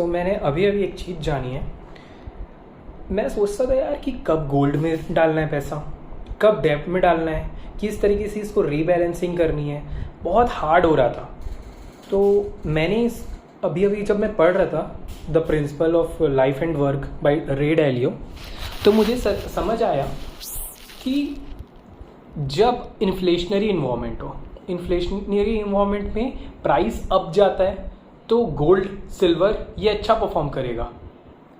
मैंने अभी अभी एक चीज़ जानी है। मैं सोचता था यार कि कब गोल्ड में डालना है पैसा, कब डेब्ट में डालना है, किस तरीके से इसको रीबैलेंसिंग करनी है। बहुत हार्ड हो रहा था। तो मैंने अभी अभी जब मैं पढ़ रहा था the principle of life and work by रे डैलियो, तो मुझे समझ आया कि जब इन्फ्लेशनरी इन्वायरमेंट हो, इन्फ्लेशनरी इन्वायरमेंट में प्राइस अप जाता है तो गोल्ड सिल्वर ये अच्छा परफॉर्म करेगा।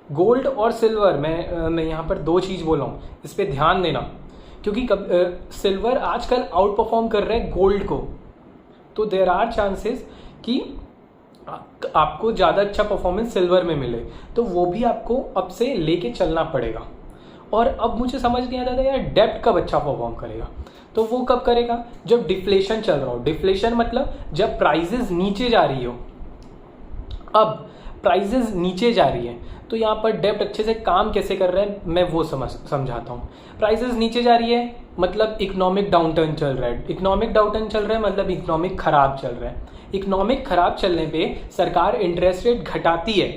गोल्ड और सिल्वर, मैं यहाँ पर दो चीज़ बोला हूँ, इस पर ध्यान देना, क्योंकि सिल्वर आजकल आउट परफॉर्म कर रहा है गोल्ड को। तो देयर आर चांसेस कि आपको ज़्यादा अच्छा परफॉर्मेंस सिल्वर में मिले, तो वो भी आपको अब से लेके चलना पड़ेगा। और अब मुझे समझ नहीं आता था यार डेब्ट कब अच्छा परफॉर्म करेगा। तो वो कब करेगा? जब डिफ्लेशन चल रहा हो। डिफ्लेशन मतलब जब प्राइजेस नीचे जा रही हो। अब प्राइजेस नीचे जा रही है तो यहाँ पर डेब्ट अच्छे से काम कैसे कर रहे हैं मैं वो समझाता हूँ। प्राइजेस नीचे जा रही है मतलब इकोनॉमिक डाउनटर्न चल रहा है। इकोनॉमिक डाउनटर्न चल रहा है मतलब इकोनॉमिक खराब चल रहा है। इकोनॉमिक खराब चलने पे सरकार इंटरेस्ट रेट घटाती है।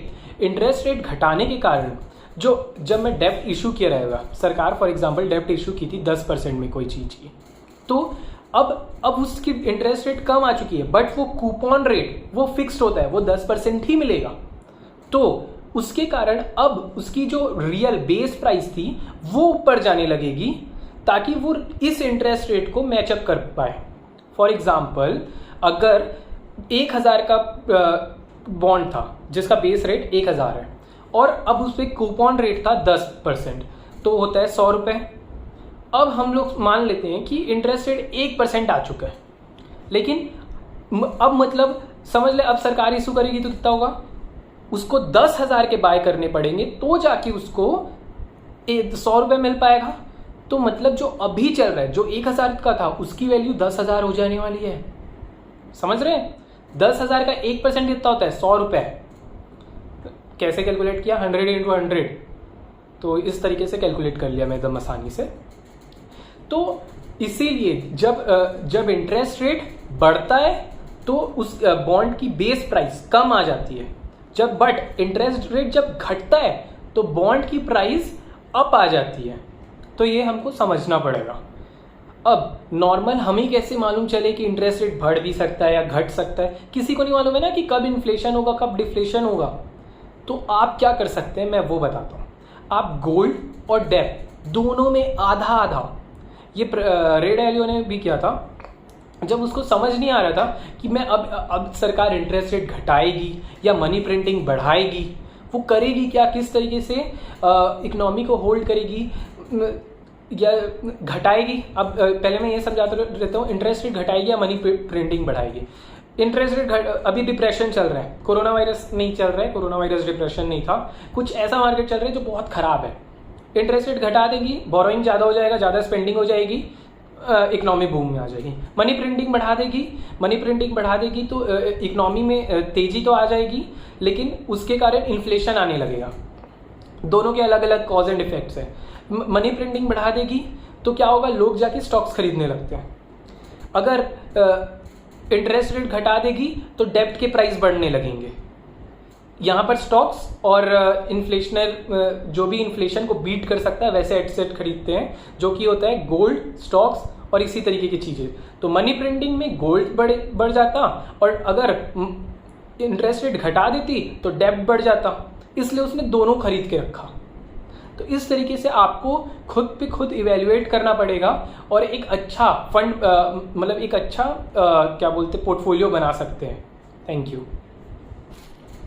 इंटरेस्ट रेट घटाने के कारण जब मैं डेब्ट इशू किया रहेगा, सरकार फॉर एग्जांपल डेब्ट इशू की थी 10% में कोई चीज़ की, तो अब उसकी इंटरेस्ट रेट कम आ चुकी है, बट वो कूपन रेट वो फिक्स्ड होता है, वो 10% ही मिलेगा। तो उसके कारण अब उसकी जो रियल बेस प्राइस थी वो ऊपर जाने लगेगी ताकि वो इस इंटरेस्ट रेट को मैचअप कर पाए। फॉर एग्जाम्पल अगर 1000 का बॉन्ड था जिसका बेस रेट 1000 है और अब उस पर कूपन रेट था 10%, तो होता है 100 रुपये। अब हम लोग मान लेते हैं कि इंटरेस्ट रेट 1% आ चुका है, लेकिन अब मतलब समझ ले अब सरकार इशू करेगी तो कितना होगा, उसको 10,000 के बाय करने पड़ेंगे तो जाके उसको 100 रुपये मिल पाएगा। तो मतलब जो अभी चल रहा है जो 1000 का था उसकी वैल्यू 10,000 हो जाने वाली है। समझ रहे हैं? 10,000 का 1% कितना होता है? 100 रुपये। कैसे कैलकुलेट किया? 100 × 100। तो इस तरीके से कैलकुलेट कर लिया मैं एकदम आसानी से। तो इसीलिए जब इंटरेस्ट रेट बढ़ता है तो उस बॉन्ड की बेस प्राइस कम आ जाती है। बट इंटरेस्ट रेट जब घटता है तो बॉन्ड की प्राइस अप आ जाती है। तो ये हमको समझना पड़ेगा। अब नॉर्मल हमें कैसे मालूम चले कि इंटरेस्ट रेट बढ़ भी सकता है या घट सकता है? किसी को नहीं मालूम है ना कि कब इन्फ्लेशन होगा कब डिफ्लेशन होगा। तो आप क्या कर सकते हैं मैं वो बताता हूँ। आप गोल्ड और डेब्ट दोनों में आधा आधा, ये रे डैलियो ने भी किया था जब उसको समझ नहीं आ रहा था कि मैं अब सरकार इंटरेस्ट रेट घटाएगी या मनी प्रिंटिंग बढ़ाएगी, वो करेगी क्या, किस तरीके से इकोनॉमी को होल्ड करेगी या घटाएगी। अब पहले मैं ये समझाता रहता हूँ, इंटरेस्ट रेट घटाएगी या मनी प्रिंटिंग बढ़ाएगी। इंटरेस्ट रेट अभी डिप्रेशन चल रहा है, कोरोना वायरस नहीं चल रहा है, कोरोना वायरस डिप्रेशन नहीं था, कुछ ऐसा मार्केट चल रहा है जो बहुत खराब है। इंटरेस्ट रेट घटा देगी, बोरोइंग ज़्यादा हो जाएगा, ज़्यादा स्पेंडिंग हो जाएगी, इकोनॉमी बूम में आ जाएगी। मनी प्रिंटिंग बढ़ा देगी तो इकोनॉमी में तेजी तो आ जाएगी, लेकिन उसके कारण इन्फ्लेशन आने लगेगा। दोनों के अलग अलग कॉज एंड इफेक्ट्स हैं। मनी प्रिंटिंग बढ़ा देगी तो क्या होगा, लोग जाके स्टॉक्स खरीदने लगते हैं। अगर इंटरेस्ट रेट घटा देगी तो डेब्ट के प्राइस बढ़ने लगेंगे। यहाँ पर स्टॉक्स और इन्फ्लेशनर जो भी इन्फ्लेशन को बीट कर सकता है वैसे एसेट खरीदते हैं, जो कि होता है गोल्ड, स्टॉक्स और इसी तरीके की चीज़ें। तो मनी प्रिंटिंग में गोल्ड बढ़ जाता और अगर इंटरेस्ट रेट घटा देती तो डेब्ट बढ़ जाता, इसलिए उसने दोनों खरीद के रखा। तो इस तरीके से आपको खुद पे खुद इवेल्युएट करना पड़ेगा और एक अच्छा फंड मतलब एक अच्छा क्या बोलते पोर्टफोलियो बना सकते हैं। Thank you.